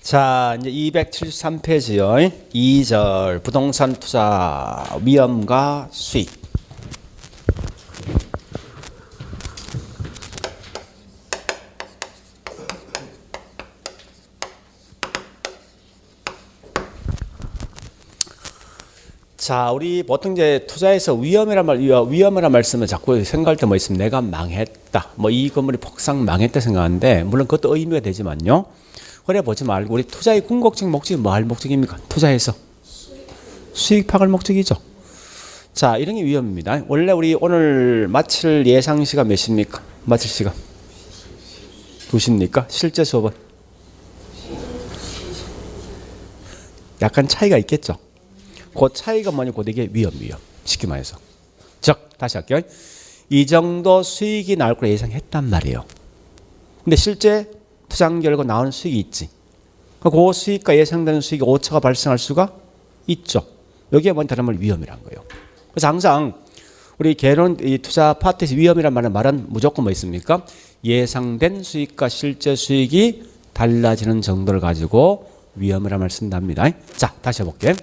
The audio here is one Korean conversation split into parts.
자, 이제 273페이지요. 2절 부동산 투자 위험과 수익. 자, 우리 보통 이제 투자에서 위험이란 말씀을 자꾸 생각할 때 뭐 있으면 내가 망했다. 뭐 이 건물이 폭삭 망했다 생각하는데, 물론 그것도 의미가 되지만요. 그래 보지 말고 우리 투자의 궁극적 목적이 뭐 할 목적입니까? 투자에서 수익 파악할 목적이죠. 자, 이런 게 위험입니다. 원래 우리 오늘 마칠 예상 시간 몇 시입니까? 마칠 시간 2시입니까? 실제 수업은 약간 차이가 있겠죠. 그 차이가 뭐냐? 그 이게 위험. 쉽게 말해서. 즉, 다시 할게요. 이 정도 수익이 나올 걸 예상했단 말이에요. 근데 실제 투자한 결과 나오는 수익이 있지. 그 수익과 예상되는 수익이 오차가 발생할 수가 있죠. 여기에 뭔 다른 말 위험이란 거예요. 그래서 항상 우리 개론 이 투자 파트에서 위험이란 말은 무조건 뭐 있습니까? 예상된 수익과 실제 수익이 달라지는 정도를 가지고 위험이란 말을 쓴답니다. 자, 다시 해볼게.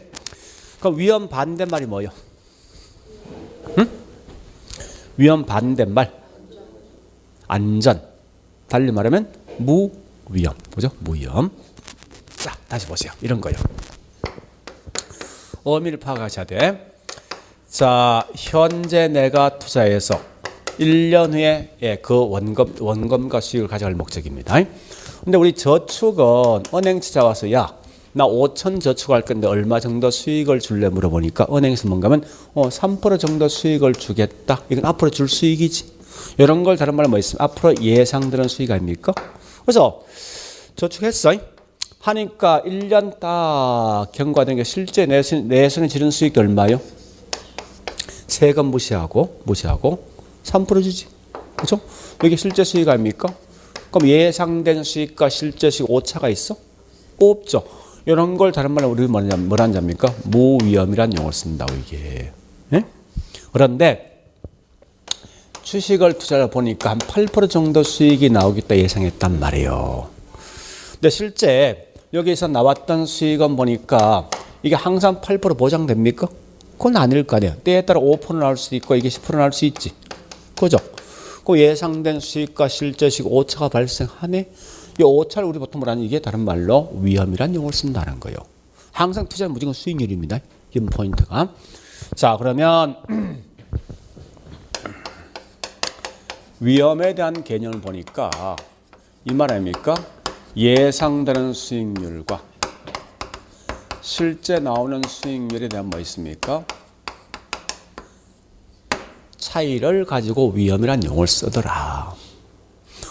그럼 위험 반대말이 뭐예요? 응? 위험 반대말 안전. 달리 말하면 무위험. 그죠? 무위험. 자, 다시 보세요. 이런 거요. 의미를 파악하셔야 돼. 자, 현재 내가 투자해서 1년 후에 그 원금과 수익을 가져갈 목적입니다. 근데 우리 저축은 은행치자 와서 야, 나 5천 저축할 건데 얼마 정도 수익을 줄래 물어보니까 은행에서 뭔가 하면 3% 정도 수익을 주겠다. 이건 앞으로 줄 수익이지. 이런 걸 다른 말로 뭐 있으면 앞으로 예상되는 수익 아닙니까? 그래서 저축했어. 하니까 1년 딱 경과된 게 실제 내 손에 지른 수익도 얼마요? 세금 무시하고 3% 주지. 그렇죠? 이게 실제 수익 아닙니까? 그럼 예상된 수익과 실제 수익 오차가 있어? 없죠. 이런 걸 다른 말로 우리 뭐라는 잡니까? 무위험이라는 용어를 쓴다고 이게. 네? 그런데 주식을 투자를 보니까 한 8% 정도 수익이 나오겠다 예상했단 말이에요. 근데 실제 여기서 나왔던 수익은 보니까 이게 항상 8% 보장됩니까? 그건 아닐 거 아니에요. 때에 따라 5% 나올 수도 있고 이게 10% 나올 수 있지. 그죠? 그 예상된 수익과 실제 수익 오차가 발생하네. 이 오차를 우리 보통 뭐라는 이게 다른 말로 위험이란 용어를 쓴다는 거예요. 항상 투자는 무조건 수익률입니다. 이 포인트가. 자, 그러면 위험에 대한 개념을 보니까 이 말 아닙니까? 예상되는 수익률과 실제 나오는 수익률에 대한 뭐 있습니까? 차이를 가지고 위험이란 용어를 쓰더라.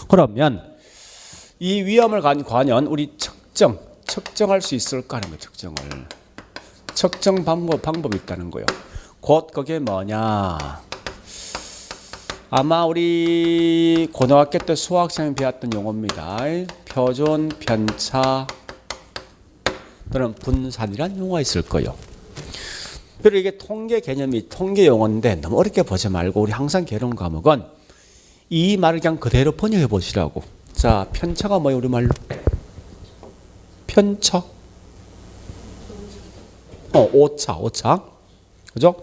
그러면 이 위험을 과연 우리 측정할 수 있을까 하는 거예요. 측정 방법이 있다는 거예요. 곧 그게 뭐냐? 아마 우리 고등학교 때 수학시험에 배웠던 용어입니다. 표준, 편차 또는 분산이란 용어가 있을 거예요. 그리고 이게 통계 개념이 통계 용어인데 너무 어렵게 보지 말고 우리 항상 개론 과목은 이 말을 그냥 그대로 번역해 보시라고. 자, 편차가 뭐예요, 우리말로? 편차. 오차. 그죠?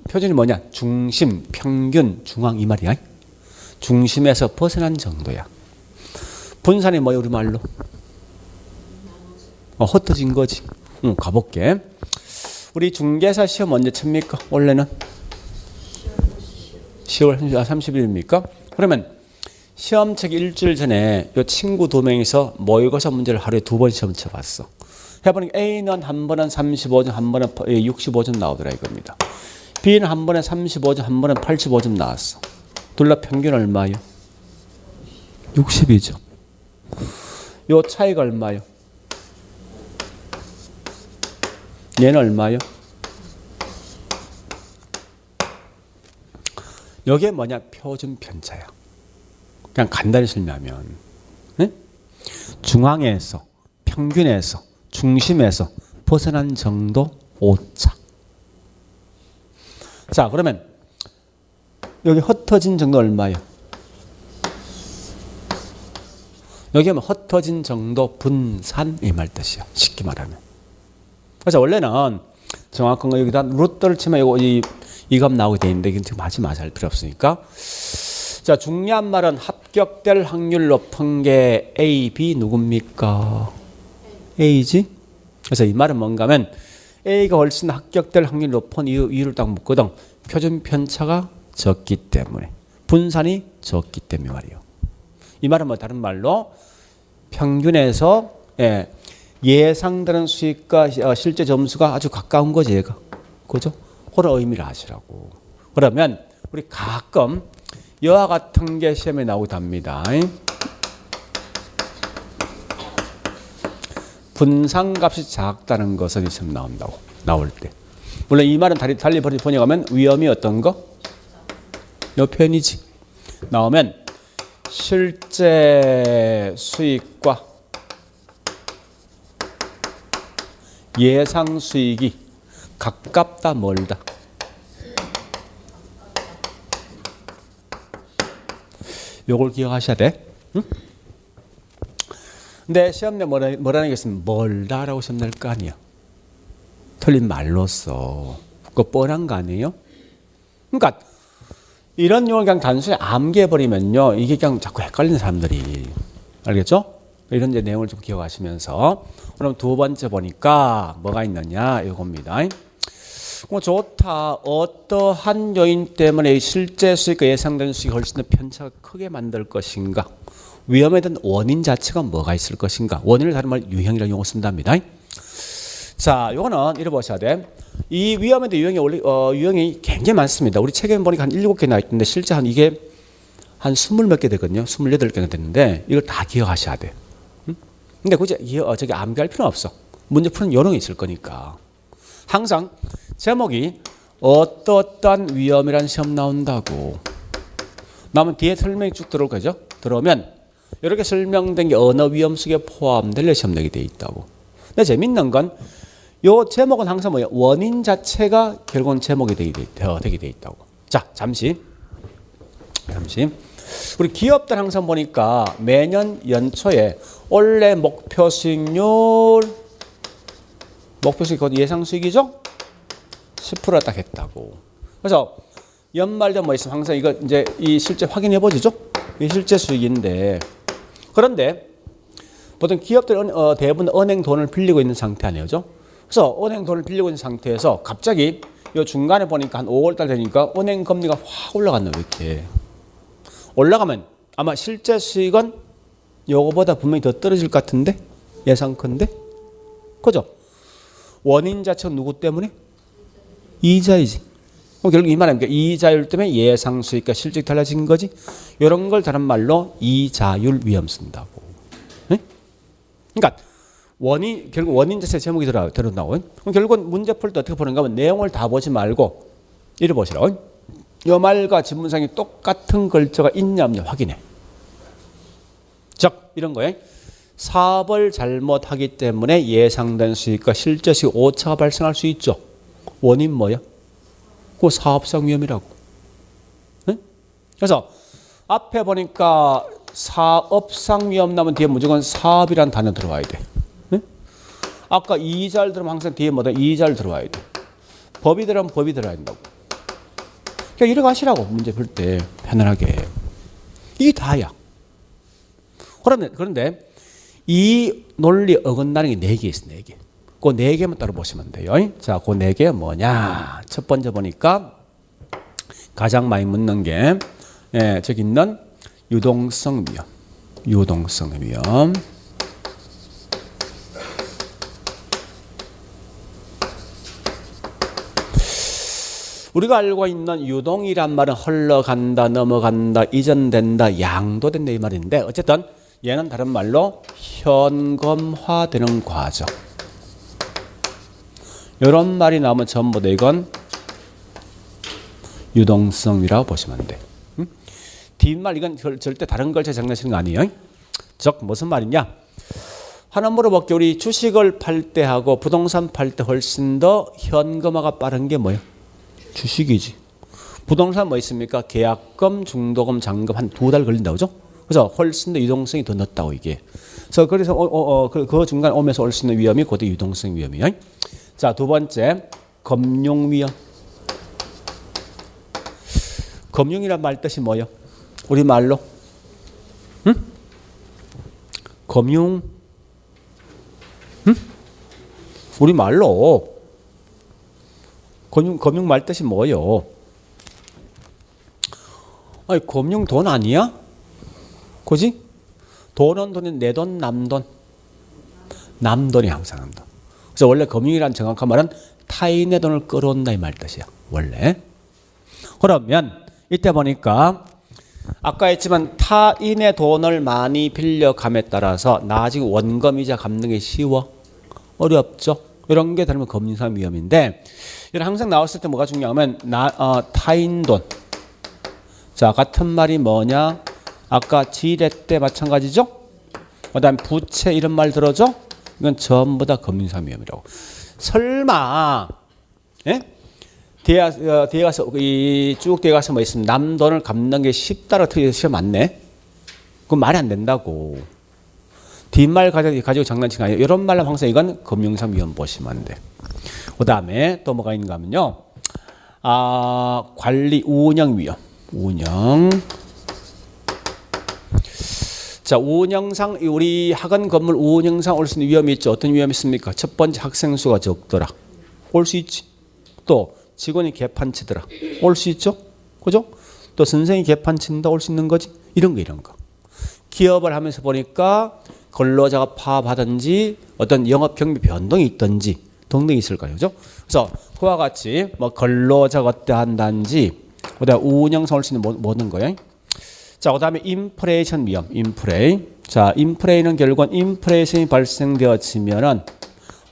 표준이 뭐냐? 중심, 평균, 중앙 이 말이야. 중심에서 벗어난 정도야. 분산이 뭐예요, 우리말로? 흩어진 거지. 가볼게. 우리 중개사 시험 언제 칩니까? 원래는 10월 30일입니까? 그러면 시험 치기 일주일 전에 요 친구 2명이서 모의고사 문제를 하루에 2번 시험 쳐봤어. 해보니까 A는 한 번은 35점, 한 번은 65점 나오더라 이겁니다. B는 한 번에 35점, 한 번은 85점 나왔어. 둘 다 평균 얼마요? 62점. 요 차이가 얼마요? 얘는 얼마요? 여기에 뭐냐? 표준 편차야. 그냥 간단히 설명하면 네? 중앙에서 평균에서 중심에서 벗어난 정도 오차. 자, 그러면 여기 흩어진 정도 얼마예요? 여기 하면 흩어진 정도, 분산 이 말 뜻이야. 쉽게 말하면. 그래서 원래는 정확한 거 여기다 루트를 치면 이 값 나오게 돼 있는데 이건 지금 하지 마자 할 필요 없으니까. 자, 중요한 말은 합격될 확률 높은 게 A, B 누굽니까? A지? 그래서 이 말은 뭔가 하면 A가 훨씬 합격될 확률 높은 이유를 딱 묻거든. 표준 편차가 적기 때문에. 분산이 적기 때문에 말이에요. 이 말은 뭐 다른 말로 평균에서 예상되는 수익과 실제 점수가 아주 가까운 거지 얘가. 그죠? 그런 의미를 하시라고. 그러면 우리 가끔 이와 같은 게 시험에 나오기도 합니다. 분산값이 작다는 것은 시험 나온다고. 나올 때. 물론 이 말은 달리 번역하면 위험이 어떤 거? 요 표현이지. 나오면 실제 수익과 예상 수익이 가깝다 멀다. 요걸 기억하셔야 돼. 응? 근데 시험에 뭐라는 게 있으면 멀다라고 시험 낼 거 아니야. 틀린 말로써. 그거 뻔한 거 아니에요? 그러니까 이런 용어를 그냥 단순히 암기해버리면요. 이게 그냥 자꾸 헷갈리는 사람들이. 알겠죠? 이런 이제 내용을 좀 기억하시면서. 그럼 두 번째 보니까 뭐가 있느냐 이겁니다. 좋다. 어떠한 요인 때문에 실제 수익과 예상되는 수익이 훨씬 더 편차가 크게 만들 것인가. 위험에 대한 원인 자체가 뭐가 있을 것인가. 원인을 다른 말 유형이라는 용어 쓴답니다. 자, 요거는 이래 보셔야 돼. 이 위험에 대한 유형이 굉장히 많습니다. 우리 책에 보니까 한 7개 나 있는데 실제 이게 한 20 몇 개 되거든요. 28개가 됐는데 이걸 다 기억하셔야 돼. 근데 굳이 저기 암기할 필요는 없어. 문제 푸는 요령이 있을 거니까. 항상 제목이 어떠한 위험이란 시험 나온다고. 나오면 뒤에 설명이 쭉 들어올 거죠. 들어오면 이렇게 설명된 게 어느 위험 속에 포함될 시험 내게 돼 있다고. 근데 재밌는 건 요 제목은 항상 뭐예요? 원인 자체가 결국은 제목이 되게 돼 있다고. 자, 잠시. 우리 기업들 항상 보니까 매년 연초에 올해 목표 수익률, 목표 수익 곧 예상 수익이죠? 10% 딱 했다고. 그래서 연말 되면 뭐 있으면 항상 이거 이제 이 실제 확인해 보시죠? 이 실제 수익인데. 그런데 보통 기업들 대부분 은행 돈을 빌리고 있는 상태 아니에요? 그래서 은행 돈을 빌리고 있는 상태에서 갑자기 요 중간에 보니까 한 5월달 되니까 은행 금리가 확 올라갔네. 이렇게 올라가면 아마 실제 수익은 요거보다 분명히 더 떨어질 것 같은데 예상컨대. 그죠? 원인 자체가 누구 때문에? 이자이지. 그럼 결국 이 말은 이자율 때문에 예상 수익과 실적이 달라진 거지. 이런 걸 다른 말로 이자율 위험 쓴다고. 네? 그러니까 결국 원인 자체 제목이 들어온다고. 그럼 결국은 문제 풀 때 어떻게 보는가 하면 내용을 다 보지 말고 이래 보시라고. 이 말과 지문상에 똑같은 글자가 있냐 없냐 확인해. 즉 이런 거예요. 사업을 잘못하기 때문에 예상된 수익과 실제 수익 오차가 발생할 수 있죠. 원인 뭐야? 그 사업상 위험이라고. 네? 그래서 앞에 보니까 사업상 위험 나면 뒤에 무조건 사업이란 단어 들어와야 돼. 네? 아까 이자를 들으면 항상 뒤에 뭐다? 이자를 들어와야 돼. 법이 들어가면 법이 들어야 된다고. 그냥 이렇게 하시라고 문제 풀 때 편안하게. 이게 다야. 그런데 이 논리 어긋나는 게 4개 있어. 4개. 그 4개만 따로 보시면 돼요. 자, 그 4개 뭐냐. 첫 번째 보니까 가장 많이 묻는 게 저기 있는 유동성 위험. 유동성 위험. 우리가 알고 있는 유동이란 말은 흘러간다, 넘어간다, 이전된다, 양도된다 이 말인데 어쨌든 얘는 다른 말로 현금화되는 과정. 이런 말이 나오면 전부 다 이건 유동성이라고 보시면 돼. 뒷말 이건 절대 다른 걸 장난치는 거 아니에요. 즉 무슨 말이냐. 하나 물어볼게. 우리 주식을 팔 때 하고 부동산 팔 때 훨씬 더 현금화가 빠른 게 뭐예요? 주식이지. 부동산 뭐 있습니까? 계약금, 중도금, 잔금 한 2달 걸린다고 그죠? 그래서 훨씬 더 유동성이 더 높다고 이게. 그래서 그 중간 오면서 올 수 있는 위험이 고대 유동성 위험이에요. 자, 두 번째 검용 위험. 검용이란 말 뜻이 뭐예요? 우리 말로? 응? 검용? 응? 우리 말로 검용 말 뜻이 뭐예요? 아니, 검용 돈 아니야? 그지? 돈은 돈이 내 돈, 남 돈. 남 돈이 항상 남돈. 그래서 원래 검용이란 정확한 말은 타인의 돈을 끌어온다 이 말 뜻이야. 원래. 그러면 이때 보니까 아까 했지만 타인의 돈을 많이 빌려감에 따라서 나중에 원금이자 갚는 게 쉬워? 어렵죠? 이런 게 들면 검증상 위험인데 이런 항상 나왔을 때 뭐가 중요하면 타인 돈. 자, 같은 말이 뭐냐? 아까 지뢰 때 마찬가지죠? 그 다음에 부채 이런 말 들어줘? 이건 전부 다 검증상 위험이라고. 설마 뒤에 가서 쭉 뒤에 가서 뭐 있으면 남 돈을 갚는 게 쉽다라고 틀려서 시험 맞네. 그건 말이 안 된다고. 뒷말 가지고 장난치는 거 아니에요. 이런 말로 항상 이건 금융상 위험 보시면 안 돼. 그 다음에 또 뭐가 있는가 하면요. 관리 운영 위험. 운영. 자, 운영상 우리 학원 건물 운영상 올 수 있는 위험이 있죠. 어떤 위험이 있습니까? 첫 번째 학생 수가 적더라. 올 수 있지. 또 직원이 개판치더라. 올 수 있죠. 그죠? 또 선생님이 개판친다 올 수 있는 거지. 이런 거. 기업을 하면서 보니까 근로자가 파업하든지 어떤 영업 경비 변동이 있든지 등등이 있을 거예요. 그죠? 그래서 그와 같이 뭐 근로자가 어때 한다든지 그다음에 운영상 올 수 있는 모든 거예요. 자, 그다음에 인플레이션 위험. 자, 인플레이는 결국은 인플레이션이 발생되어지면은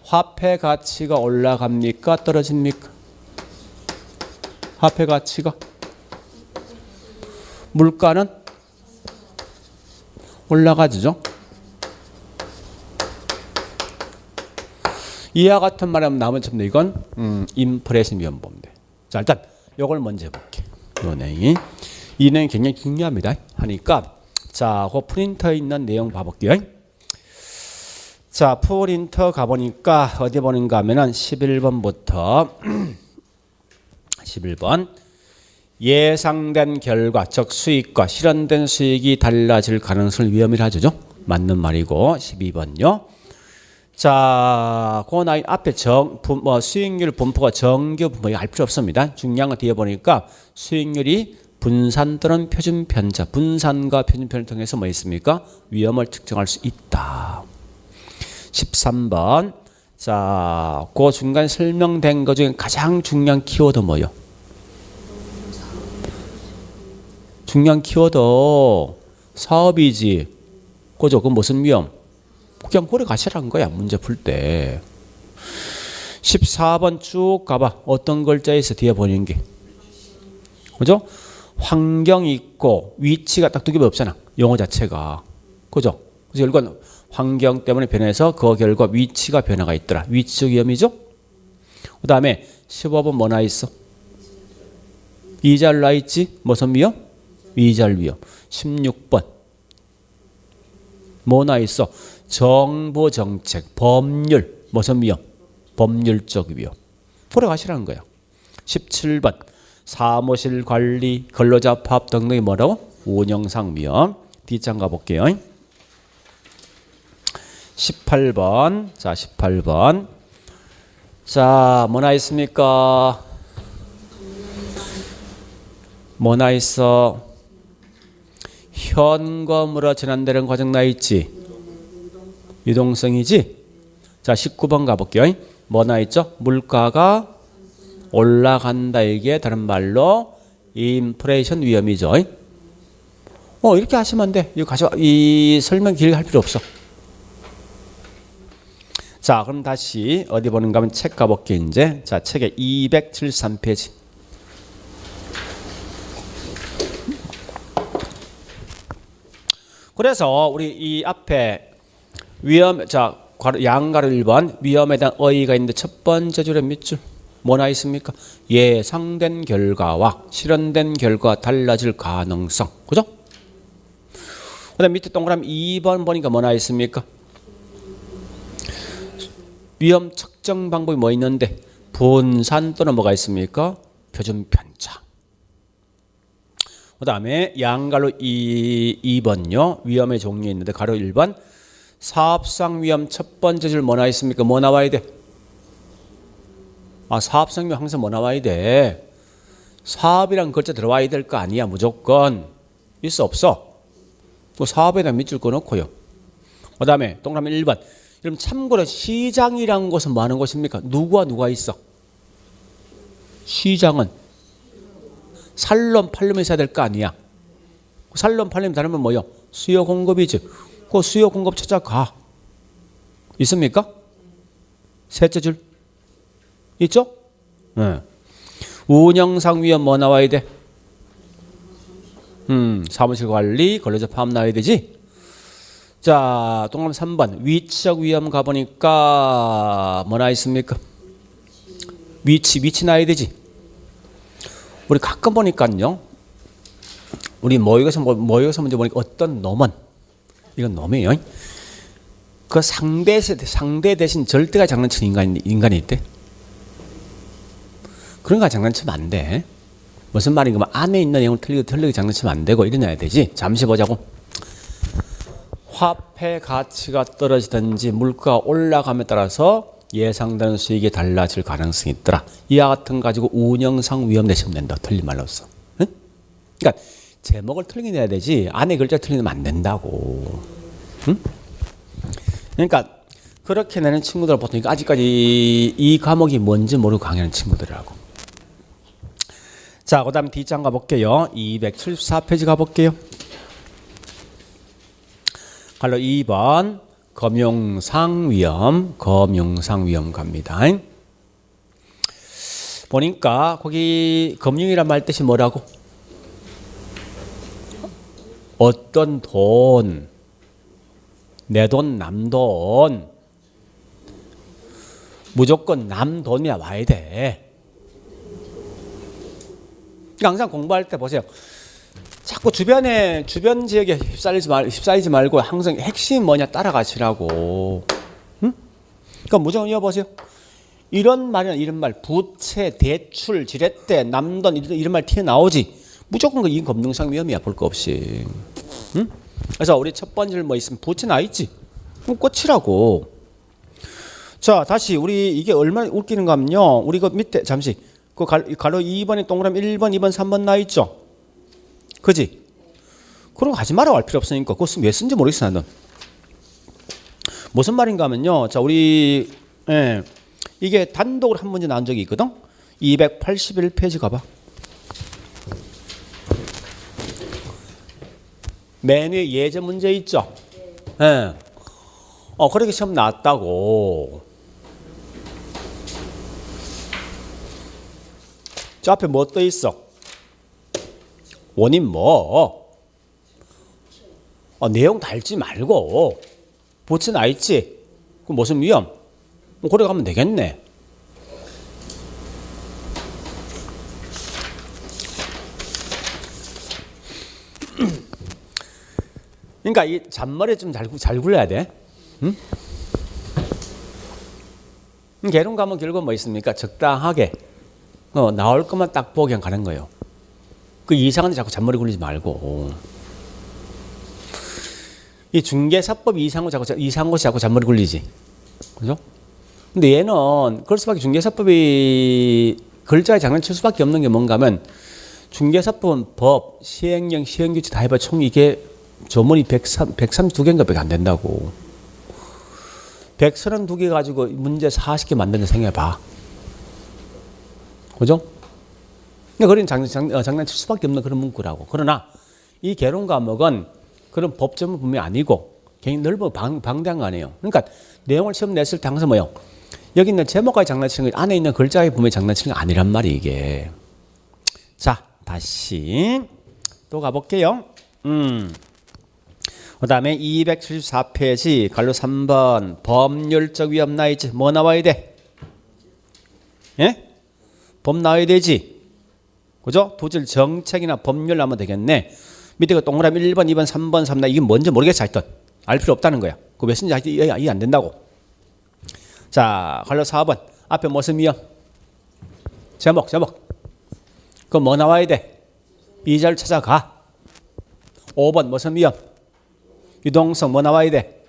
화폐 가치가 올라갑니까? 떨어집니까? 화폐 가치가. 물가는 올라가죠. 이와 같은 말하면 남은 첨도 이건 인플레이션 위험 보면 돼. 자, 일단 이걸 먼저 해볼게. 이 내용이 굉장히 중요합니다. 하니까 자, 그 프린터에 있는 내용 봐볼게요. 자, 프린터 가보니까 어디 보는가 하면은 11번부터 11번 예상된 결과 즉 수익과 실현된 수익이 달라질 가능성을 위험이라 하죠. 맞는 말이고 12번요. 자, 그 라인 앞에 수익률 분포가 정규 분포 이거 알 필요 없습니다. 중요한 건 뒤에 보니까 수익률이 분산 또는 표준 편차, 분산과 표준 편차를 통해서 뭐 있습니까? 위험을 측정할 수 있다. 13번. 자, 그 중간 설명된 것 중에 가장 중요한 키워드 뭐예요? 중요한 키워드 사업이지. 그죠? 그 무슨 위험? 그냥 고래 가시라는 거야. 문제 풀 때. 14번 쭉 가봐. 어떤 글자에 있어? 뒤에 보이는 게. 그죠? 환경이 있고 위치가 딱 두 개밖에 없잖아. 용어 자체가. 그죠? 그래서 결국은 환경 때문에 변해서 그 결과 위치가 변화가 있더라. 위치적 위험이죠? 그 다음에 15번 뭐 나 있어? 이자율 나 있지? 무슨 위험? 이자율 위험. 16번 뭐 나 있어? 정부 정책, 법률, 무슨 위험? 법률적 위험. 보러 가시라는 거야. 17번 사무실 관리, 근로자 파업 등등이 뭐라고? 운영상 위험. 뒷장 가볼게요. 18번. 자, 18번. 자, 뭐나 있습니까? 뭐나 있어? 현금으로 전환되는 과정 나 있지? 유동성이지? 자, 19번 가볼게요. 뭐나 있죠? 물가가 올라간다. 이게 다른 말로 인플레이션 위험이죠. 이렇게 하시면 안 돼. 이 설명 길게 할 필요 없어. 자, 그럼 다시 어디 보는가 하면 책 가볼게 이제. 자, 책의 273페이지. 그래서 우리 이 앞에 위험, 자, 양가로 1번 위험에 대한 어휘가 있는데 첫 번째 줄에 몇 줄? 뭐나 있습니까? 예상된 결과와 실현된 결과 달라질 가능성. 그죠? 그다음 밑에 동그라미 2번 보니까 뭐 나와 있습니까? 위험 측정 방법이 뭐 있는데 분산 또는 뭐가 있습니까? 표준 편차. 그다음에 양가로 2번요. 위험의 종류 있는데 가로 1번 사업상 위험 첫 번째 줄 뭐 나와 있습니까? 뭐 나와야 돼? 사업상 위험 항상 뭐 나와야 돼? 사업이란 글자 들어와야 될 거 아니야. 무조건. 있어 없어? 그 사업에다 밑줄 꺼놓고요. 그 다음에 동그라미 1번. 그럼 참고로 시장이란 곳은 뭐 하는 곳입니까? 누구와 누가 있어? 시장은 살롬 팔롬이 있어야 될 거 아니야. 살롬 팔롬이 다르면 뭐요? 수요 공급이지. 그 수요 공급 찾아가. 있습니까? 셋째 줄 있죠? 네. 운영상 위험 뭐 나와야 돼? 사무실 관리, 근로자 파업 나와야 되지? 자, 동그라미 3번. 위치적 위험 가보니까 뭐 나와 있습니까? 위치 나와야 되지? 우리 가끔 보니까요. 우리 모의고사 문제 보니까 어떤 놈은, 이건 놈이에요. 그 상대 대신 절대가 장난치는 인간이 있대. 그런 거 장난치면 안 돼. 무슨 말인가? 안에 있는 내용을 틀리게 장난치면 안 되고 이래야 되지. 잠시 보자고. 화폐 가치가 떨어지든지 물가가 올라감에 따라서 예상되는 수익이 달라질 가능성이 있더라. 이와 같은 가지고 운영상 위험 내시면 된다. 틀린 말로써. 응? 그러니까 제목을 틀리게 내야 되지. 안에 글자 틀리면 안 된다고. 응? 그러니까 그렇게 내는 친구들 보통 아직까지 이 과목이 뭔지 모르고 강의하는 친구들이라고. 자, 그 다음 D장 가볼게요. 274페이지 가볼게요. 갈로 2번 금융상 위험 갑니다. 보니까 거기 금융이란 말 뜻이 뭐라고? 어떤 돈, 내 돈, 남 돈, 무조건 남 돈이야 와야 돼. 항상 공부할 때 보세요. 자꾸 주변 지역에 휩싸이지 말고 항상 핵심이 뭐냐 따라가시라고. 응? 그러니까 무조건 이어보세요. 이런 말, 부채, 대출, 지렛대, 남돈 이런 말 튀어나오지. 무조건 이 금융상 위험이야 볼 거 없이. 응? 그래서 우리 첫 번째를 뭐 있으면 부채 나 있지. 그럼 끝이라고. 자, 다시 우리 이게 얼마나 웃기는가 하면요. 우리 그 밑에 잠시 그 가로 2번에 동그라미 1번, 2번, 3번 나 있죠. 그지? 그런 거 하지 말라고 할 필요 없으니까 그거 왜 쓴지 모르겠어 나는. 무슨 말인가 하면요. 자, 우리 이게 단독으로 한 문제 나온 적이 있거든. 281페이지 가봐. 맨 위에 예제 문제 있죠. 그렇게 시험 나왔다고. 저 앞에 뭐 떠 있어? 원인 뭐? 내용 달지 말고 부채 나 있지? 그럼 무슨 위험? 그래 가면 되겠네. 그러니까 이 잔머리 좀 잘 굴려야 돼. 응? 개론 가면 결국 뭐 있습니까? 적당하게 나올 것만 딱 보고 그냥 가는 거예요. 그 이상한데 자꾸 잔머리 굴리지 말고. 이 중개사법 이상한 곳이 자꾸 잔머리 굴리지. 그죠? 근데 얘는 그럴 수밖에 중개사법이 글자에 장난칠 수밖에 없는 게 뭔가 하면 중개사법은 법, 시행령, 시행규칙 다 해봐 총 이게 조문이 132개인가 밖에 안 된다고. 132개 가지고 문제 40개 만드는 생각해봐. 그죠? 그러니까 장난칠 수밖에 없는 그런 문구라고. 그러나 이 개론 과목은 그런 법 전문 분명히 아니고 굉장히 넓어 방대한 거 아니에요. 그러니까 내용을 시험 냈을 때 항상 뭐요? 여기 있는 제목까지 장난치는 거 안에 있는 글자에 분명히 장난치는 거 아니란 말이 이게. 자, 다시 또 가볼게요. 그 다음에 274페이지 갈로 3번 법률적 위험 나 있지. 뭐 나와야 돼? 예? 법 나와야 되지. 그죠? 도질 정책이나 법률 나오면 되겠네. 밑에 그 동그라미 1번, 2번, 3번, 3번 이게 뭔지 모르겠어. 하여튼 알 필요 없다는 거야. 그 몇 선인지 하여튼 이해 안 된다고. 자, 갈로 4번. 앞에 무슨 위험? 제목. 그럼 뭐 나와야 돼? 이자를 찾아가. 5번 무슨 위험? 유동성 뭐 나와야 돼?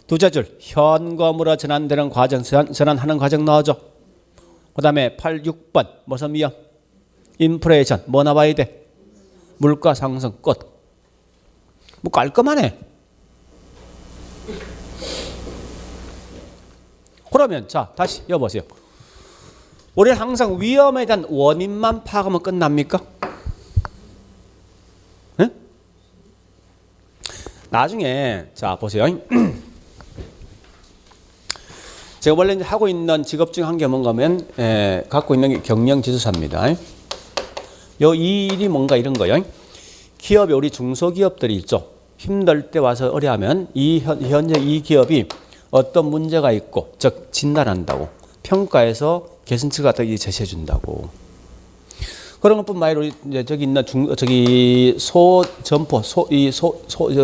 두째 줄 현금으로 전환되는 과정, 전환하는 과정 넣어줘. 그 다음에 8, 6번 무슨 위험? 인플레이션 뭐 나와야 돼? 물가 상승 끝. 뭐 깔끔하네. 그러면 자 다시 여보세요. 우리는 항상 위험에 대한 원인만 파악하면 끝납니까? 네? 나중에 자 보세요. 제가 원래 이제 하고 있는 직업 중 한 게 뭔가 하면 갖고 있는 게 경영지도사입니다. 요 일이 뭔가 이런 거예요. 기업에 우리 중소기업들이 있죠. 힘들 때 와서 의뢰하면 현재 이 기업이 어떤 문제가 있고 즉 진단한다고 평가해서 개선책을 갖다 제시해 준다고. 그런 것뿐만 아니라 이제 저기 있는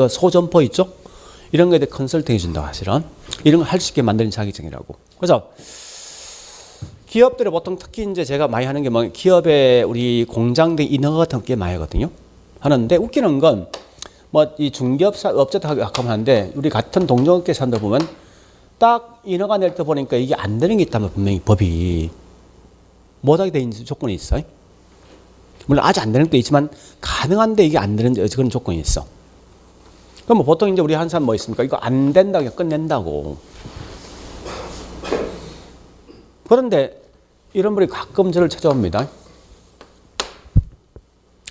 소점포 있죠. 이런 거에 대해 컨설팅 해준다고 사실은. 이런 걸 할 수 있게 만드는 자격증이라고. 그래서 기업들이 보통 특히 이제 제가 많이 하는 게 뭐 기업에 우리 공장 등 인허가 같은 게 많이 하거든요. 하는데 웃기는 건 뭐 이 중기업 업체도 가끔 하는데 우리 같은 동종업계 산다 보면 딱 인허가 낼 때 보니까 이게 안 되는 게 있다면 분명히 법이 못하게 돼 있는 조건이 있어요. 물론 아직 안 되는 것도 있지만 가능한데 이게 안 되는 그런 조건이 있어. 그럼 뭐 보통 이제 우리 한 사람 뭐 있습니까? 이거 안 된다고 그냥 끝낸다고. 그런데 이런 분이 가끔 저를 찾아옵니다.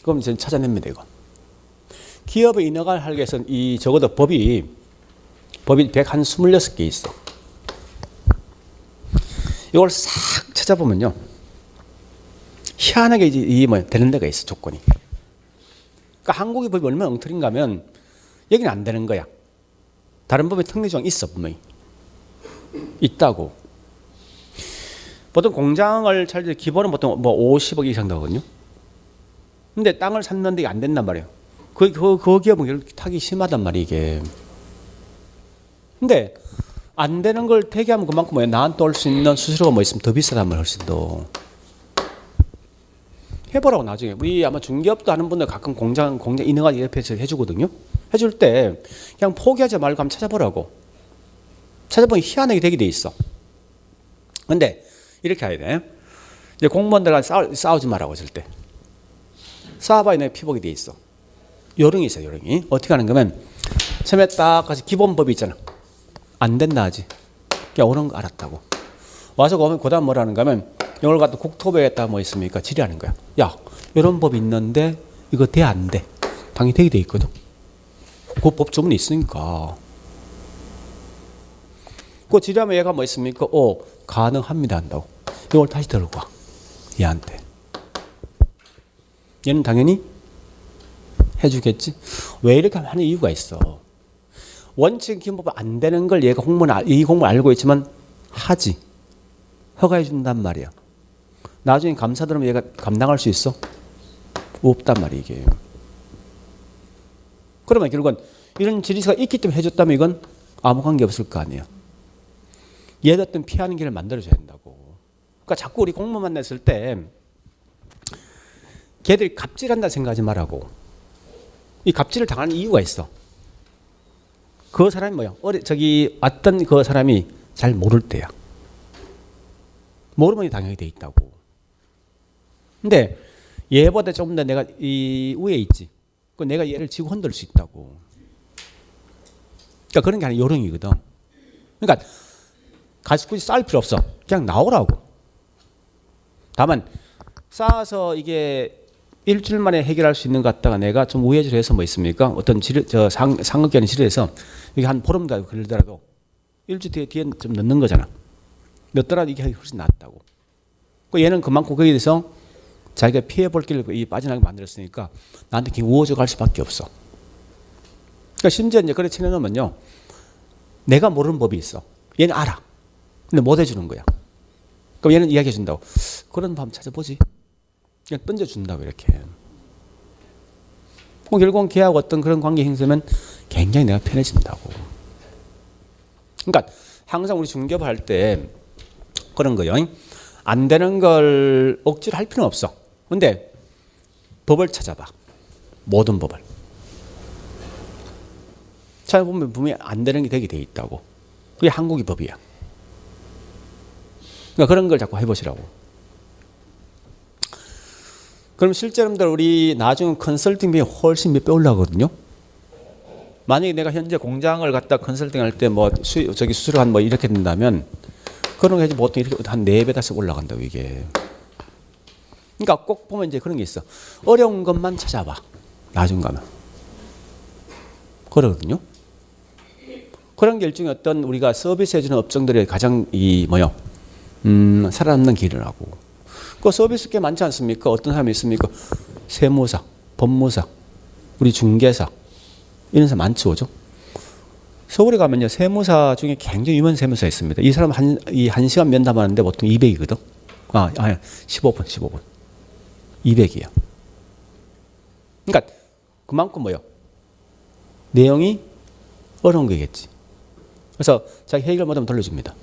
그럼 이제 찾아냅니다, 이거. 기업의 인허가를 하기 위해서는 이 적어도 법이 126개 있어. 이걸 싹 찾아보면요. 희한하게 이 뭐 되는 데가 있어, 조건이. 그러니까 한국의 법이 얼마나 엉터리인가 하면 여기는 안 되는 거야. 다른 법에 특례조항 있어, 분명히. 있다고. 보통 공장을 찰 때 기본은 보통 뭐 50억 이상 나거든요. 근데 땅을 샀는데 이게 안 된단 말이에요. 그 기업은 타기 심하단 말이에요, 이게. 근데 안 되는 걸 대기하면 그만큼 뭐야. 나한테 올 수 있는 수수료가 뭐 있으면 더 비싸단 말이에요, 훨씬 더. 해보라고 나중에. 우리 아마 중기업도 하는 분들 가끔 공장 인허가 옆에서 해주거든요. 해줄 때 그냥 포기하지 말고 한번 찾아보라고. 찾아보면 희한하게 되게 돼 있어. 근데 이렇게 해야 돼. 이제 공무원들과 싸우지 말라고 절대. 싸워봐야 내 피복이 돼 있어. 요령이 있어, 요령이. 어떻게 하는 거면 처음에 딱 가서 기본법이 있잖아. 안 된다 하지. 그냥 오는 거 알았다고. 와서 보면 그 다음 뭐라는 거면 이걸 갖다 국토부에다 뭐 있습니까? 질의하는 거야. 야, 이런 법이 있는데 이거 돼 안 돼? 당연히 되게 돼 있거든. 그 법 조문이 있으니까. 그 질의하면 얘가 뭐 있습니까? 가능합니다 한다고. 이걸 다시 들고 와. 얘한테. 얘는 당연히 해주겠지. 왜 이렇게 하는 이유가 있어. 원칙 기본법 안 되는 걸 얘가 이 공무원 알고 있지만 하지. 허가해 준단 말이야. 나중에 감사 들으면 얘가 감당할 수 있어? 없단 말이야, 이게. 그러면 결국은 이런 질의서가 있기 때문에 해줬다면 이건 아무 관계 없을 거 아니에요. 얘들 어떤 피하는 길을 만들어줘야 된다고. 그러니까 자꾸 우리 공무원 만났을 때 걔들이 갑질한다 생각하지 말라고. 이 갑질을 당하는 이유가 있어. 그 사람이 뭐야? 왔던 그 사람이 잘 모를 때야. 모르면 당연히 돼 있다고. 근데 얘보다 조금 더 내가 이 위에 있지. 그 내가 얘를 지고 흔들 수 있다고. 그러니까 그런 게 아니라 요령이거든. 그러니까 굳이 싸울 필요 없어. 그냥 나오라고. 다만 쌓아서 이게 일주일 만에 해결할 수 있는 것 같다가 내가 좀 우회를 해서 뭐 있습니까? 어떤 상급기관이 지뢰해서 이게 한 보름 다 걸리더라도 일주일 뒤에 좀 넣는 거잖아. 넣더라도 이게 훨씬 낫다고. 얘는 그만큼 거기에 대해서 자기가 피해볼 길을 빠져나가게 만들었으니까 나한테 그냥 우호적 할 수밖에 없어. 그러니까 심지어 이제 그래 치려면요. 내가 모르는 법이 있어. 얘는 알아. 근데 못 해주는 거야. 그럼 얘는 이야기해 준다고. 그런 법 찾아보지. 그냥 던져준다고 이렇게. 결국은 걔하고 어떤 그런 관계 형성하면 굉장히 내가 편해진다고. 그러니까 항상 우리 중개업 할 때 그런 거요. 안 되는 걸 억지로 할 필요는 없어. 근데 법을 찾아봐. 모든 법을. 찾아보면 분명히 안 되는 게 되게 돼 있다고. 그게 한국의 법이야. 그러니까 그런 걸 자꾸 해보시라고. 그럼 실제로 우리 나중에 컨설팅 비용이 훨씬 몇 배 올라가거든요. 만약에 내가 현재 공장을 갖다 컨설팅 할 때 뭐 수수료 한 뭐 이렇게 된다면 그런 게 보통 이렇게 한 4배, 5배 올라간다고 이게. 그러니까 꼭 보면 이제 그런 게 있어. 어려운 것만 찾아봐. 나중 가면. 그러거든요. 그런 게 일종의 어떤 우리가 서비스 해주는 업종들의 가장 살아남는 길을 하고. 그 서비스 꽤 많지 않습니까? 어떤 사람이 있습니까? 세무사, 법무사, 우리 중개사 이런 사람 많죠, 그죠? 서울에 가면요 세무사 중에 굉장히 유명한 세무사 있습니다. 이 사람 한 시간 면담하는데 보통 200이거든. 15분 200이야. 그러니까 그만큼 내용이 어려운 거겠지. 그래서 자기 해결 못하면 돌려줍니다.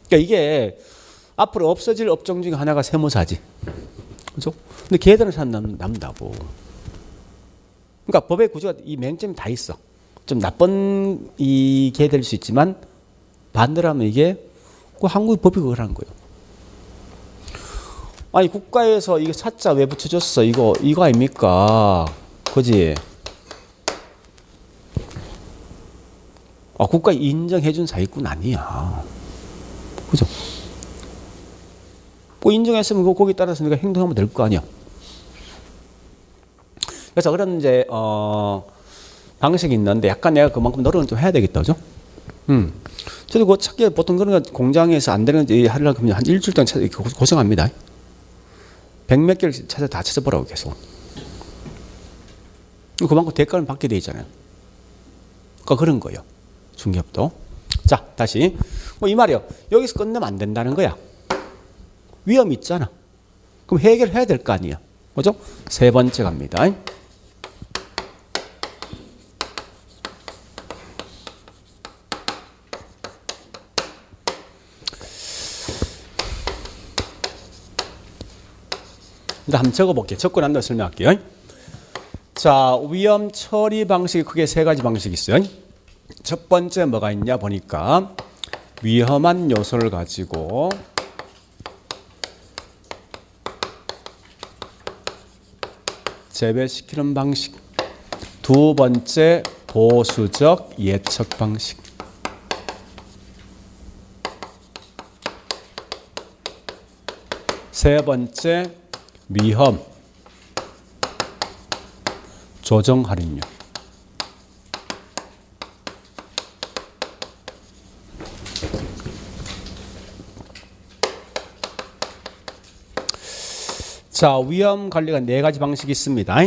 그러니까 이게 앞으로 없어질 업종 중에 하나가 세무사지. 그죠? 근데 걔들은 잘 남다고. 그러니까 법의 구조가 이 맹점이 다 있어. 좀 나쁜 게 될 수 있지만 반대로 하면 이게 한국의 법이 그거라는 거예요. 아니 국가에서 이거 사자 왜 붙여줬어? 이거 아닙니까? 그지? 국가 인정해준 사기꾼 아니야. 그죠? 인정했으면 거기에 따라서 내가 행동하면 될 거 아니야. 그래서 그런 이제 방식이 있는데 약간 내가 그만큼 노력을 좀 해야 되겠다, 그죠? 저도 그 찾기 보통 그런 거 공장에서 안 되는 거 하려고 하면 한 일주일 동안 찾아 고생합니다. 100몇 개를 다 찾아보라고 계속. 그만큼 대가를 받게 돼 있잖아요. 그러니까 그런 거예요. 중개업도. 자, 다시. 이 말이요. 여기서 끝내면 안 된다는 거야. 위험이 있잖아. 그럼 해결해야 될 거 아니야. 그죠? 세 번째 갑니다. 일단 한번 적어볼게요. 적고 난 다음에 설명할게요. 자, 위험 처리 방식이 크게 세 가지 방식이 있어요. 첫 번째 뭐가 있냐 보니까 위험한 요소를 가지고 재배시키는 방식. 두 번째 보수적 예측 방식. 세 번째 위험 조정 할인율. 자, 위험 관리가 네 가지 방식이 있습니다.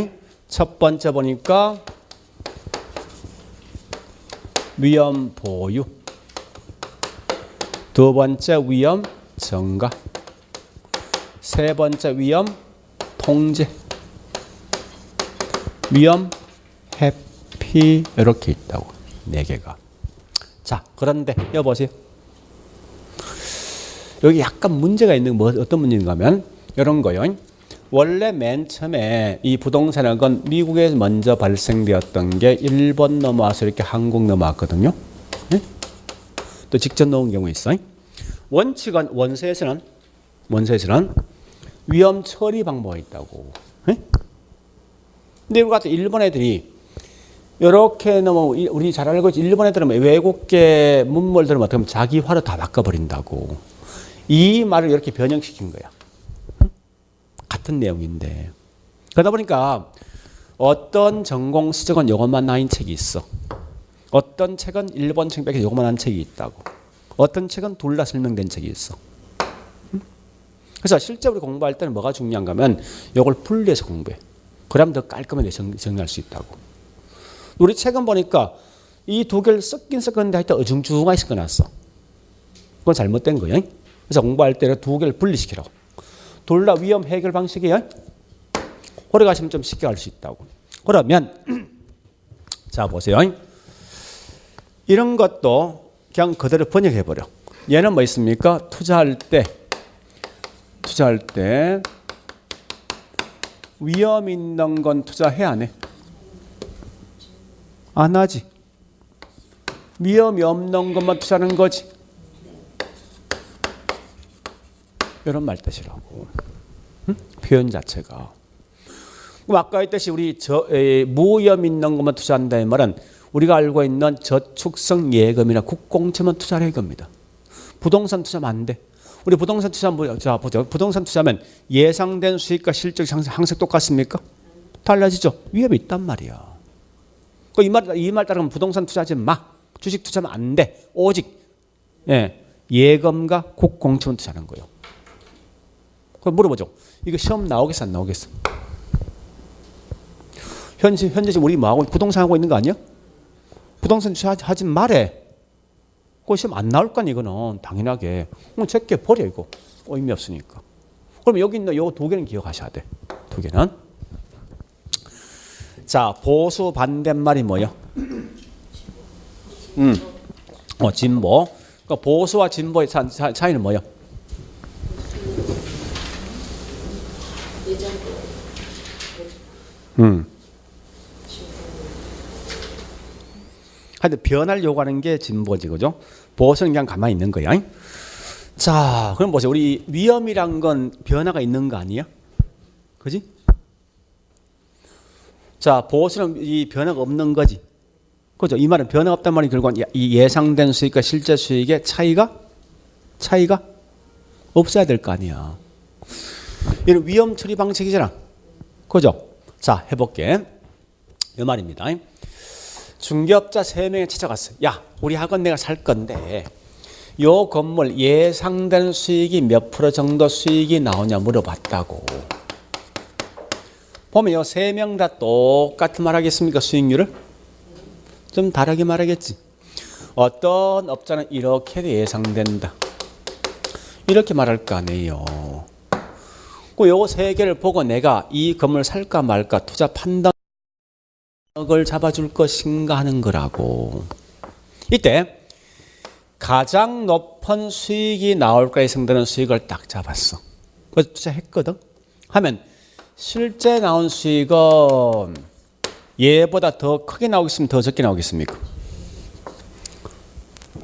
첫 번째 보니까 위험 보유. 두 번째 위험 증가. 세 번째 위험 통제. 위험 회피 이렇게 있다고. 네 개가. 자, 그런데 여보세요. 여기 약간 문제가 있는 거 어떤 문제인가 하면 이런 거요. 원래 맨 처음에 이 부동산은 건 미국에 먼저 발생되었던 게 일본 넘어와서 이렇게 한국 넘어왔거든요. 네? 또 직접 넣은 경우 있어요. 원칙은 원서에서는 위험 처리 방법이 있다고. 네? 근데 이거 같은 일본 애들이 이렇게 우리 잘 알고 있지. 일본 애들은 외국계 문물들은 어떻게 보면 자기화로 다 바꿔버린다고. 이 말을 이렇게 변형시킨 거야. 같은 내용인데. 그러다 보니까 어떤 전공 수적은 요것만 나인 책이 있어. 어떤 책은 일본 책 밖에 요것만 한 책이 있다고. 어떤 책은 둘 다 설명된 책이 있어. 그래서 실제 우리 공부할 때는 뭐가 중요한가 하면 요걸 분리해서 공부해. 그러면 더 깔끔하게 정리할 수 있다고. 우리 책은 보니까 이 두 개를 섞긴 섞었는데 하여튼 어중중하게 섞어놨어. 그건 잘못된 거예요. 그래서 공부할 때는 두 개를 분리시키라고. 둘 다 위험 해결 방식이에요. 오래 가시면 좀 쉽게 알 수 있다고. 그러면 자 보세요. 이런 것도 그냥 그대로 번역해 버려. 얘는 뭐 있습니까? 투자할 때 위험 있는 건 투자해 안 해? 안 하지. 위험이 없는 것만 투자하는 거지. 이런 말 뜻이라고. 응? 표현 자체가. 그럼 아까 했듯이 우리 무위험 있는 것만 투자한다는 말은 우리가 알고 있는 저축성 예금이나 국공채만 투자를 할 겁니다. 부동산 투자하면 안 돼. 우리 부동산 투자하면 자 보죠. 부동산 투자하면 예상된 수익과 실적 항상 똑같습니까? 달라지죠. 위험이 있단 말이야. 이 말 따르면 부동산 투자하지 마. 주식 투자하면 안 돼. 오직 예금과 국공채만 투자하는 거예요. 그럼 물어보죠. 이거 시험 나오겠어 안 나오겠어? 현재 지금 우리 뭐하고 부동산 하고 있는 거 아니야? 부동산 투자하지 말해. 그거 시험 안 나올 거 아니야 이거는 당연하게. 그럼 제껴 버려 이거. 의미 없으니까. 그럼 여기 있는 요 두 개는 기억하셔야 돼. 두 개는. 자 보수 반대말이 뭐예요? 진보. 그러니까 보수와 진보의 차이는 뭐예요? 하여튼 변화를 요구하는 게 진보지, 그죠? 보수는 그냥 가만히 있는 거야. 자, 그럼 보세요. 우리 위험이란 건 변화가 있는 거 아니야? 그지? 자, 보수는 이 변화가 없는 거지. 그죠? 이 말은 변화가 없단 말이 결국은 이 예상된 수익과 실제 수익의 차이가 없어야 될 거 아니야. 이런 위험 처리 방식이잖아. 그죠? 자, 해볼게. 이 말입니다. 중개업자 3명이 찾아갔어요. 야, 우리 학원 내가 살 건데 요 건물 예상된 수익이 몇 프로 정도 수익이 나오냐 물어봤다고. 보면 요 3명 다 똑같은 말 하겠습니까? 수익률을? 좀 다르게 말하겠지. 어떤 업자는 이렇게 예상된다. 이렇게 말할 거 아니에요. 요 3개를 보고 내가 이 건물 살까 말까 투자 판단 을 잡아줄 것인가 하는 거라고. 이때 가장 높은 수익이 나올까 예상되는 수익을 딱 잡았어. 그래서 투자했거든. 하면 실제 나온 수익은 얘보다 더 크게 나오겠습니까? 더 적게 나오겠습니까?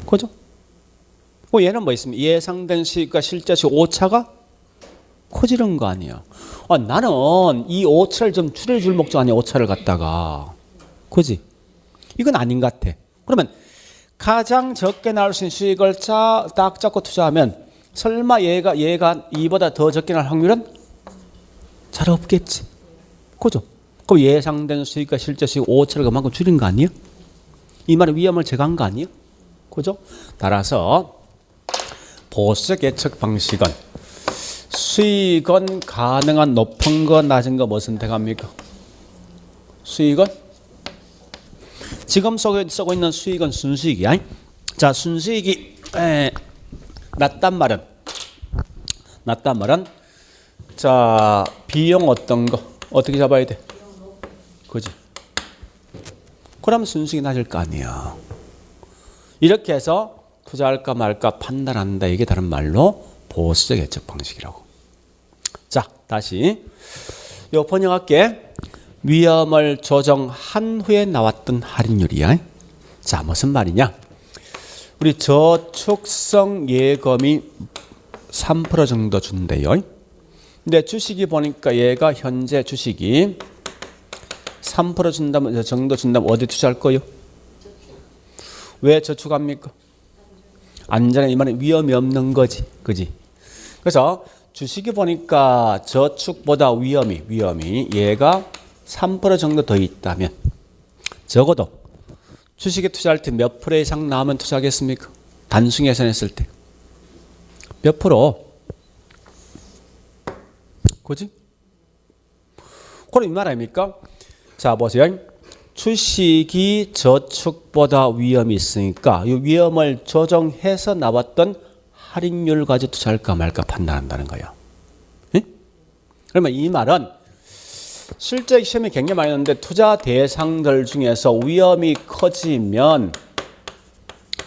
그죠? 얘는 뭐 있습니까? 예상된 수익과 실제 수익 오차가 커지는 거 아니야. 나는 이 오차를 좀 줄여줄 목적 아니야. 오차를 갖다가. 그지? 이건 아닌 것 같아. 그러면 가장 적게 나올 수 있는 수익을 딱 잡고 투자하면 설마 얘가 이보다 더 적게 나올 확률은 잘 없겠지. 그죠? 그럼 예상된 수익과 실제 수익 오차를 그만큼 줄인 거 아니에요? 이 말은 위험을 제거한 거 아니에요? 그죠? 따라서 보수적 예측 방식은 수익은 가능한 높은 거 낮은 거 뭐 선택합니까? 수익은 지금 쓰고 있는 수익은 순수익이야. 자, 순수익이 낮단 말은 자 비용 어떤 거 어떻게 잡아야 돼? 그지? 그럼 순수익이 낮을 거 아니야. 이렇게 해서 투자할까 말까 판단한다. 이게 다른 말로 보수적 예측 방식이라고. 자, 다시 요 번역할게. 위험을 조정한 후에 나왔던 할인율이야. 자, 무슨 말이냐? 우리 저축성 예금이 3% 정도 준대요. 근데 주식이 보니까 얘가 현재 주식이 3% 준다면 정도 준다면 어디 투자할 거요? 왜 저축합니까? 안전한 이 말은 위험이 없는 거지, 그지? 그래서 주식이 보니까 저축보다 위험이 얘가 3% 정도 더 있다면 적어도 주식에 투자할 때 몇 프로 이상 나오면 투자하겠습니까? 단순 계산했을 때 몇 프로? 그지? 그럼 이 말 아닙니까? 자, 보세요. 주식이 저축보다 위험이 있으니까 이 위험을 조정해서 나왔던 할인율 가지고 투자할까 말까 판단한다는 거예요. 예? 그러면 이 말은 실제 시험이 굉장히 많이 나오는데 투자 대상들 중에서 위험이 커지면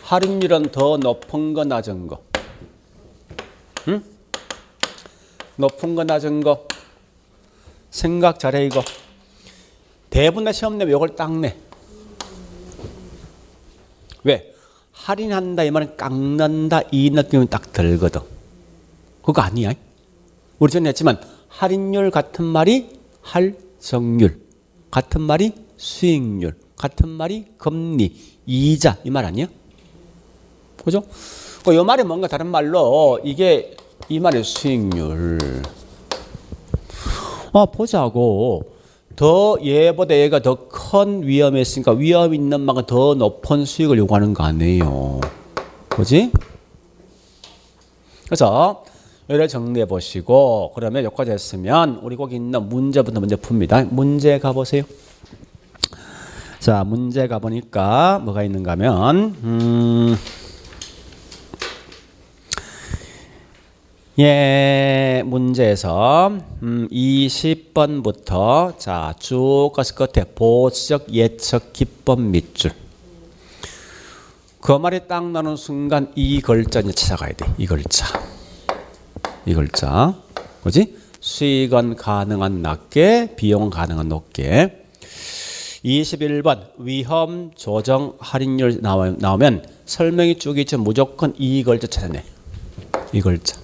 할인율은 더 높은 거 낮은 거? 응? 높은 거 낮은 거? 생각 잘해 이거. 대부분 다 시험 내면 이걸 딱 내. 왜? 할인한다 이 말은 깎는다 이 느낌이 딱 들거든. 그거 아니야. 우리 전에 했지만 할인율 같은 말이 할정률, 같은 말이 수익률, 같은 말이 금리, 이자 이 말 아니야? 그죠? 이 말이 뭔가 다른 말로 이게 이 말이 수익률. 보자고. 더 얘보다 얘가 더 큰 위험이 있으니까 위험 있는 만큼 더 높은 수익을 요구하는 거 아니에요. 그지? 그래서 얘를 정리해 보시고 그러면 여기까지 했으면 우리 거기 있는 문제부터 먼저 풉니다. 문제 가보세요. 자, 문제 가보니까 뭐가 있는가 하면 문제에서 20번부터 자, 쭉 가서 끝에 보수적 예측 기법 밑줄. 그 말이 딱 나오는 순간 이 글자 이제 찾아가야 돼. 이 글자. 이 글자. 그지? 수익은 가능한 낮게, 비용 가능한 높게. 21번 위험 조정 할인율 나오면 설명이 쭉 있죠. 무조건 이 글자 찾아내. 이 글자.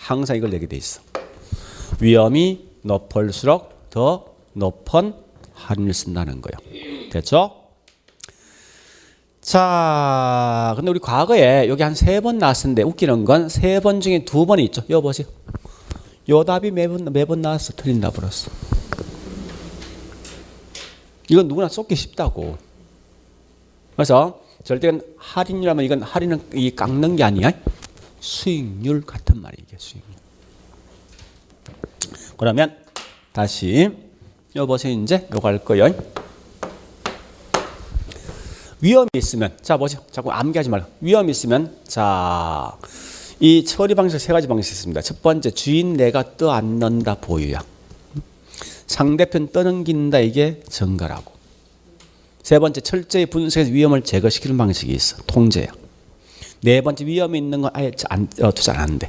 항상 이걸 내게 돼 있어. 위험이 높을수록 더 높은 할인을 쓴다는 거예요. 됐죠? 자, 근데 우리 과거에 여기 한 3번 나왔었는데 웃기는 건 3번 중에 2번이 있죠. 이거 보세요. 요 답이 매번 나왔어. 틀린 답으로서. 이건 누구나 쏟기 쉽다고. 그래서 절대 할인이라면 이건 할인은 이 깎는 게 아니야. 수익률 같은 말이 이게 수익률. 그러면 다시 여보세요. 이제 요거 할 거예요. 위험이 있으면 자 보세요. 자꾸 암기하지 말고 위험이 있으면 자, 이 처리 방식 3가지 방식이 있습니다. 첫 번째 주인 내가 떠안는다 보유야. 상대편 떠넘긴다 이게 정가라고. 세 번째 철저히 분석해서 위험을 제거시키는 방식이 있어. 통제야. 네 번째 위험이 있는 건 아예 투자 안 한대.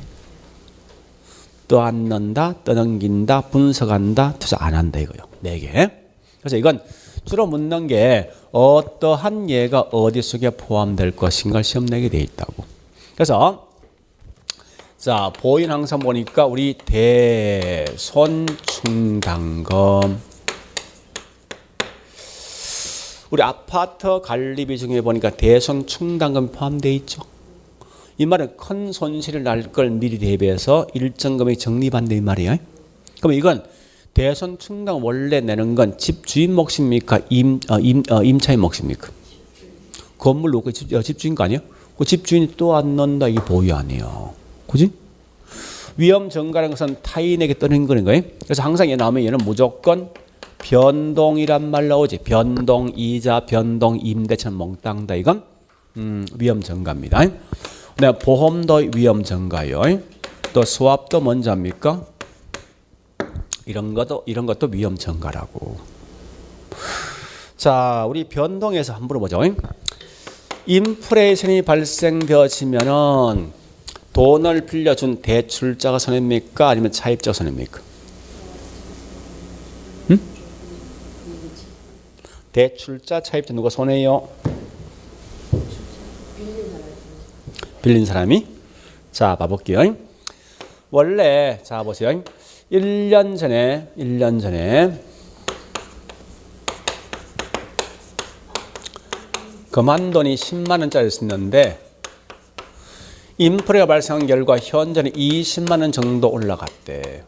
떠안는다, 떠넘긴다, 분석한다, 투자 안 한다 이거요. 4개. 그래서 이건 주로 묻는 게 어떠한 예가 어디 속에 포함될 것인가를 시험 내게 돼 있다고. 그래서 자 보인 항상 보니까 우리 대손충당금 우리 아파트 관리비 중에 보니까 대손충당금 포함되어 있죠. 이 말은 큰 손실을 날 걸 미리 대비해서 일정 금액 적립한다 이 말이에요. 그럼 이건 대손충당 원래 내는 건 집주인 몫입니까? 임차인 몫입니까? 건물 놓고 집주인 거 아니에요? 그 집주인이 또 안 넣는다 이게 보유 아니에요. 그지? 위험 전가라는 것은 타인에게 떠는 거는 거예요. 그래서 항상 얘 나오면 얘는 무조건 변동이란 말 나오지. 변동 이자, 변동 임대처럼 몽땅다 이건 위험 전가입니다. 그다음에 보험도 위험 전가요. 또 수압도 먼저 합니까? 이런 것도 위험 전가라고. 자, 우리 변동에서 한번 물어보죠. 인플레이션이 발생되어지면은 돈을 빌려준 대출자가 손해입니까? 아니면 차입자가 손해입니까? 응? 대출자, 차입자 누가 손해요? 빌린 사람이? 자, 봐볼게요. 원래 자 보세요. 1년 전에 그만 돈이 10만 원짜리였는데 인플레가 발생한 결과 현재는 20만 원 정도 올라갔대.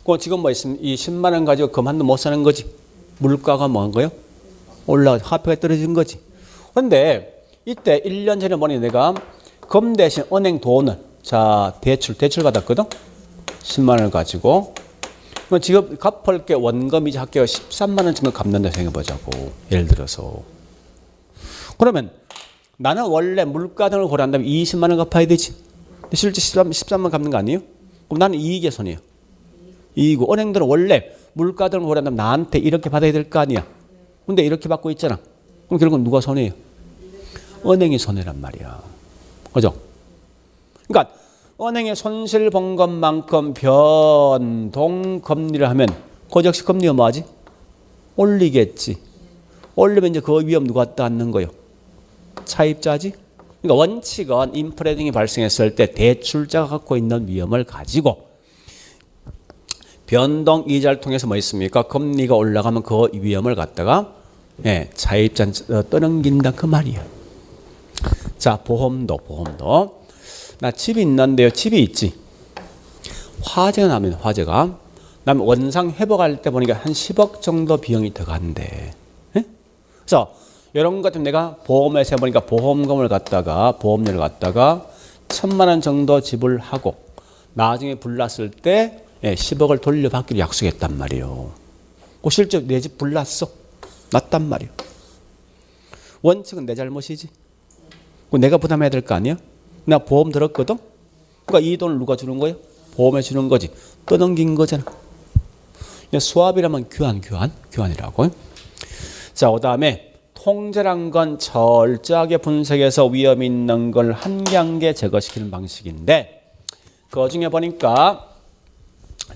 그 지금 뭐 있으면 이 10만 원 가지고 그만도 못 사는 거지. 물가가 뭐한 거요? 올라가 화폐가 떨어진 거지. 그런데 이때 1년 전에 보니 내가 금 대신 은행 돈을 자 대출 받았거든. 10만 원을 가지고 그럼 지금 갚을 게 원금이자 합계가 13만 원 정도 갚는다 생각해보자고. 예를 들어서 그러면 나는 원래 물가 등을 고려한다면 20만 원 갚아야 되지. 근데 실제 13만 갚는 거 아니에요? 그럼 나는 이익의 손이에요. 이익이고 은행들은 원래 물가등을 고려한다면 나한테 이렇게 받아야 될 거 아니야. 근데 이렇게 받고 있잖아. 그럼 결국은 누가 손해예요? 은행이 손해란 말이야. 그죠? 그러니까 은행에 손실 본 것만큼 변동 금리를 하면 그 역시 금리가 뭐하지? 올리겠지. 올리면 이제 그 위험 누가 갖는 거요? 차입자지. 그러니까 원칙은 인플레 등이 발생했을 때 대출자가 갖고 있는 위험을 가지고 변동 이자를 통해서 뭐 있습니까? 금리가 올라가면 그 위험을 갖다가 차입자 떠넘긴다 그 말이야. 자, 보험도 나 집이 있는데요. 집이 있지. 화재가 나면 화재가 나면 원상 회복할 때 보니까 한 10억 정도 비용이 들어간대. 그래서 이런 것 같으면 내가 보험에서 해보니까 보험료를 갖다가 1,000만 원 정도 지불하고 나중에 불났을 때 10억을 돌려받기로 약속했단 말이에요. 실제 내 집 불났어. 났단 말이에요. 원칙은 내 잘못이지. 내가 부담해야 될 거 아니야? 나 보험 들었거든? 그러니까 이 돈을 누가 주는 거야? 보험에 주는 거지. 떠넘긴 거잖아. 수압이라면 교환이라고. 자, 그 다음에 통제란 건 철저하게 분석해서 위험 있는 걸 한 단계 제거시키는 방식인데 그 중에 보니까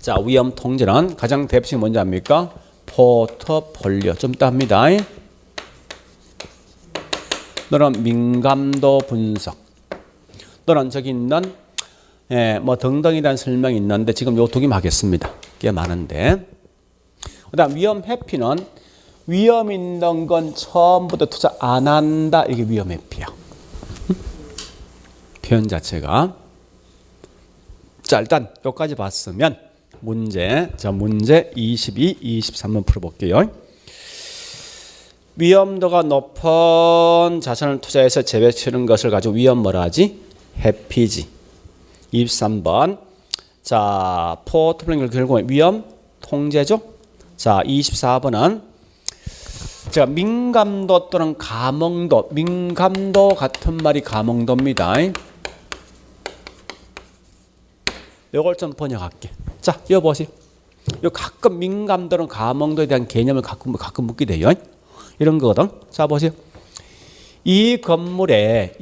자, 위험 통제는 가장 대표적인 뭔지 압니까? 포트폴리오. 좀 이따 합니다. 또는 민감도 분석. 또는 저기 있는 뭐 등등이라는 설명이 있는데 지금 요 두 개만 하겠습니다. 꽤 많은데. 그다음 위험 회피는 위험 있는 건 처음부터 투자 안 한다. 이게 위험 회피야. 표현 자체가. 자, 일단 여기까지 봤으면 문제 22, 23번 풀어볼게요. 위험도가 높은 자산을 투자해서 재배치는 것을 가지고 위험 뭐라 하지? 회피지. 23번. 자, 포트폴리오 결국은 위험 통제죠. 자, 24번은 제가 민감도 또는 감흥도. 민감도 같은 말이 감흥도입니다. 이걸 좀 번역할게. 자, 이거 보세요. 요 가끔 민감도는 감흥도에 대한 개념을 가끔 묻게 돼요. 이런 거거든. 자, 보세요. 이 건물에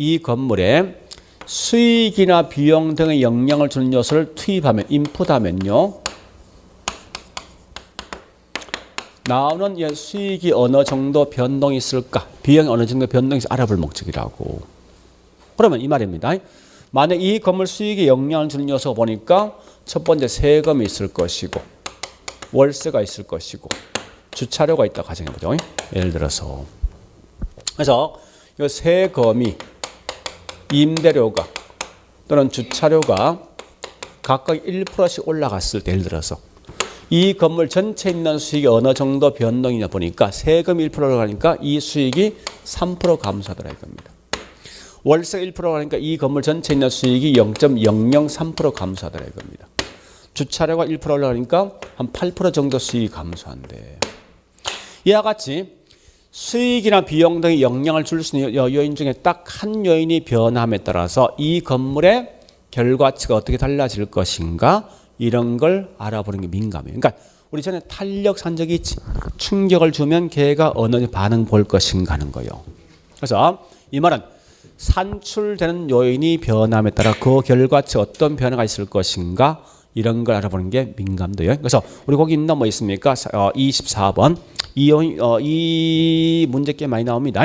수익이나 비용 등의 영향을 주는 요소를 투입하면, 인풋하면요. 나오는 수익이 어느 정도 변동이 있을까? 비용이 어느 정도 변동이 있을까? 알아볼 목적이라고. 그러면 이 말입니다. 만약 이 건물 수익에 영향을 주는 요소가 보니까 첫 번째 세금이 있을 것이고 월세가 있을 것이고 주차료가 있다 가정해보죠. 예를 들어서. 그래서 이 세금이 임대료가 또는 주차료가 각각 1%씩 올라갔을 때 예를 들어서 이 건물 전체에 있는 수익이 어느 정도 변동이냐 보니까 세금이 1% 올라가니까 이 수익이 3% 감소하더라 이겁니다. 월세가 1% 올라가니까 이 건물 전체에 있는 수익이 0.003% 감소하더라 이겁니다. 주차료가 1% 올라가니까 한 8% 정도 수익이 감소한대. 이와 같이 수익이나 비용 등의 영향을 줄 수 있는 요인 중에 딱 한 요인이 변함에 따라서 이 건물의 결과치가 어떻게 달라질 것인가 이런 걸 알아보는 게 민감해요. 그러니까 우리 전에 탄력 산 적이 있지. 충격을 주면 걔가 어느 반응 볼 것인가 하는 거예요. 그래서 이 말은 산출되는 요인이 변함에 따라 그 결과치 어떤 변화가 있을 것인가 이런 걸 알아보는 게 민감도예요. 그래서 우리 거기 있는 뭐 있습니까? 24번 이 문제 꽤 많이 나옵니다.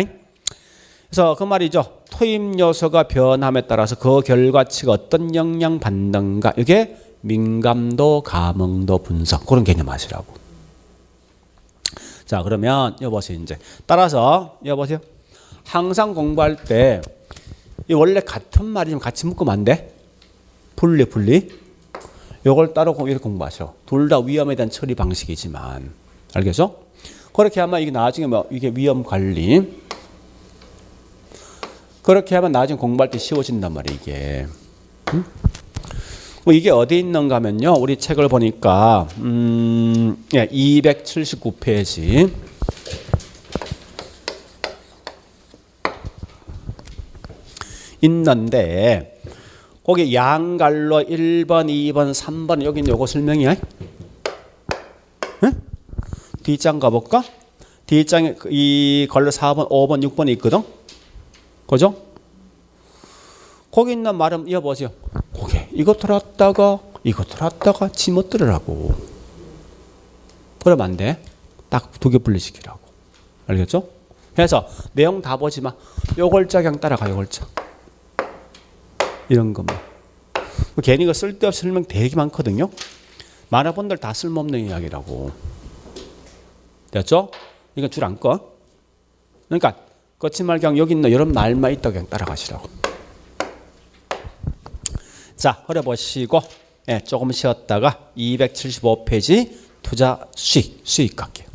그래서 그 말이죠. 투입 요소가 변함에 따라서 그 결과치가 어떤 영향 받는가 이게 민감도, 감흥도 분석 그런 개념 하시라고. 자, 그러면 여보세요 이제 따라서 여보세요. 항상 공부할 때 이 원래 같은 말이 좀 같이 묶으면 안 돼? 분리. 요걸 따로 이렇게 공부하셔. 둘 다 위험에 대한 처리 방식이지만 알겠죠? 그렇게 하면 이게 나중에 뭐 이게 위험 관리. 그렇게 하면 나중에 공부할 때 쉬워진단 말이에요, 이게. 뭐 이게 어디 있는가 하면요. 우리 책을 보니까 279페이지. 있는데 거기 양갈로 1번, 2번, 3번 여기 있는 요거 설명이야. 뒷장 가볼까? 뒷장에 이 걸로 4번, 5번, 6번이 있거든. 그죠? 거기 있는 말은 이어보세요. 거기 이거 들었다가 이거 들었다가 지못 들으라고. 그러면 안 돼. 딱 두 개 분리시키라고. 알겠죠? 그래서 내용 다 보지 마. 요 글자 그냥 따라가. 요 글자. 이런 것만. 괜히 그 쓸데없이 설명 되게 많거든요. 많은 분들 다 쓸모없는 이야기라고. 됐죠? 이건 줄 안 꺼. 그러니까 거치말 그냥 여기 있는 이런 말만 있다 그냥 따라가시라고. 자, 흐려보시고 조금 쉬었다가 275페이지 투자 수익 갈게요.